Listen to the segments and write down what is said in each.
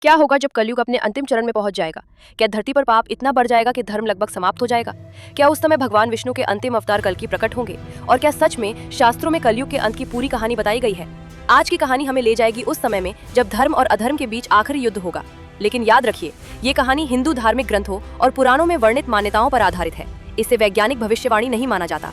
क्या होगा जब कलयुग अपने अंतिम चरण में पहुंच जाएगा? क्या धरती पर पाप इतना बढ़ जाएगा कि धर्म लगभग समाप्त हो जाएगा? क्या उस समय भगवान विष्णु के अंतिम अवतार कल्कि प्रकट होंगे? और क्या सच में शास्त्रों में कलयुग के अंत की पूरी कहानी बताई गई है? आज की कहानी हमें ले जाएगी उस समय में जब धर्म और अधर्म के बीच आखिरी युद्ध होगा। लेकिन याद रखिए, ये कहानी हिंदू धार्मिक ग्रंथों और पुराणों में वर्णित मान्यताओं पर आधारित है। इसे वैज्ञानिक भविष्यवाणी नहीं माना जाता।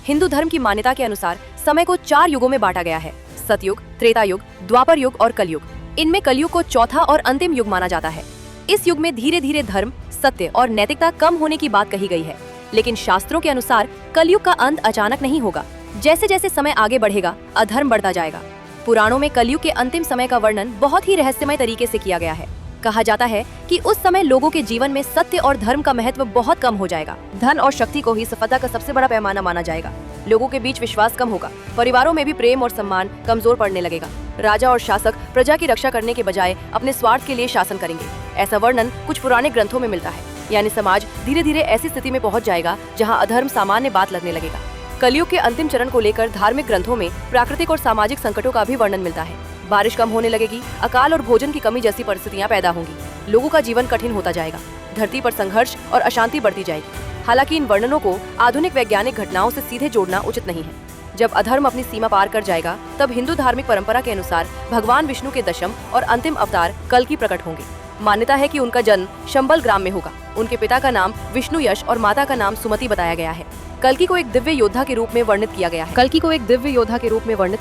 हिंदू धर्म की मान्यता के अनुसार समय को 4 युगों में बांटा गया है: सतयुग, त्रेता युग, द्वापर युग और कलयुग। इनमें कलयुग को चौथा और अंतिम युग माना जाता है। इस युग में धीरे धीरे धर्म, सत्य और नैतिकता कम होने की बात कही गई है। लेकिन शास्त्रों के अनुसार कलयुग का अंत अचानक नहीं होगा। जैसे जैसे समय आगे बढ़ेगा, अधर्म बढ़ता जाएगा। पुराणों में कलयुग के अंतिम समय का वर्णन बहुत ही रहस्यमय तरीके से किया गया है। कहा जाता है कि उस समय लोगों के जीवन में सत्य और धर्म का महत्व बहुत कम हो जाएगा। धन और शक्ति को ही सफलता का सबसे बड़ा पैमाना माना जाएगा। लोगों के बीच विश्वास कम होगा। परिवारों में भी प्रेम और सम्मान कमजोर पड़ने लगेगा। राजा और शासक प्रजा की रक्षा करने के बजाय अपने स्वार्थ के लिए शासन करेंगे। ऐसा वर्णन कुछ पुराने ग्रंथों में मिलता है। यानी समाज धीरे धीरे ऐसी स्थिति में पहुंच जाएगा जहां अधर्म सामान्य बात लगने लगेगा। कलयुग के अंतिम चरण को लेकर धार्मिक ग्रंथों में प्राकृतिक और सामाजिक संकटों का भी वर्णन मिलता है। बारिश कम होने लगेगी, अकाल और भोजन की कमी जैसी परिस्थितियां पैदा होंगी। लोगों का जीवन कठिन होता जाएगा। धरती पर संघर्ष और अशांति बढ़ती जाएगी। हालांकि इन वर्णनों को आधुनिक वैज्ञानिक घटनाओं से सीधे जोड़ना उचित नहीं है। जब अधर्म अपनी सीमा पार कर जाएगा, तब हिंदू धार्मिक परंपरा के अनुसार भगवान विष्णु के दशम और अंतिम अवतार कल्कि प्रकट होंगे। मान्यता है कि उनका जन्म शंबल ग्राम में होगा। उनके पिता का नाम विष्णु यश और माता का नाम सुमति बताया गया है। कल्कि को एक दिव्य योद्धा के रूप में वर्णित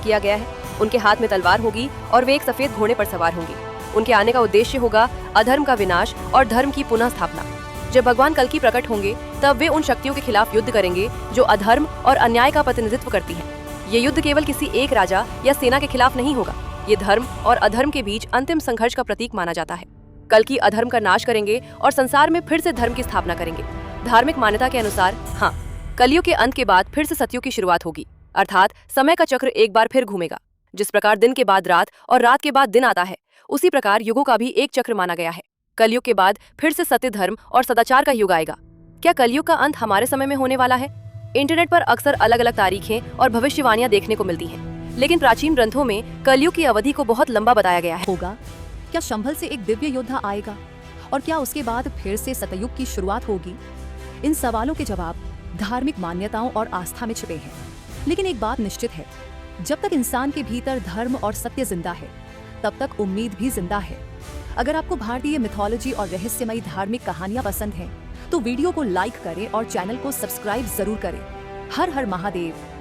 किया गया है। उनके हाथ में तलवार होगी और वे एक सफेद घोड़े पर सवार होंगे। उनके आने का उद्देश्य होगा अधर्म का विनाश और धर्म की पुनः स्थापना। जब भगवान कल्कि प्रकट होंगे, तब वे उन शक्तियों के खिलाफ युद्ध करेंगे जो अधर्म और अन्याय का प्रतिनिधित्व करती हैं। ये युद्ध केवल किसी एक राजा या सेना के खिलाफ नहीं होगा। ये धर्म और अधर्म के बीच अंतिम संघर्ष का प्रतीक माना जाता है। कल्कि अधर्म का नाश करेंगे और संसार में फिर से धर्म की स्थापना करेंगे। धार्मिक मान्यता के अनुसार कलयुग के अंत के बाद फिर से सतयुग की शुरुआत होगी, अर्थात समय का चक्र एक बार फिर घूमेगा। जिस प्रकार दिन के बाद रात और रात के बाद दिन आता है, उसी प्रकार युगों का भी एक चक्र माना गया है। कलयुग के बाद फिर से सत्य, धर्म और सदाचार का युग आएगा। क्या कलयुग का अंत हमारे समय में होने वाला है? इंटरनेट पर अक्सर अलग अलग तारीखें और भविष्यवाणियां देखने को मिलती हैं, लेकिन प्राचीन ग्रंथों में कलयुग की अवधि को बहुत लंबा बताया गया है। क्या शंभल से एक दिव्य योद्धा आएगा और क्या उसके बाद फिर से सतयुग की शुरुआत होगी? इन सवालों के जवाब धार्मिक मान्यताओं और आस्था में छिपे हैं। लेकिन एक बात निश्चित है, जब तक इंसान के भीतर धर्म और सत्य जिंदा है, तब तक उम्मीद भी जिंदा है। अगर आपको भारतीय मिथोलॉजी और रहस्यमयी धार्मिक कहानियां पसंद हैं, तो वीडियो को लाइक करें और चैनल को सब्सक्राइब जरूर करें। हर हर महादेव।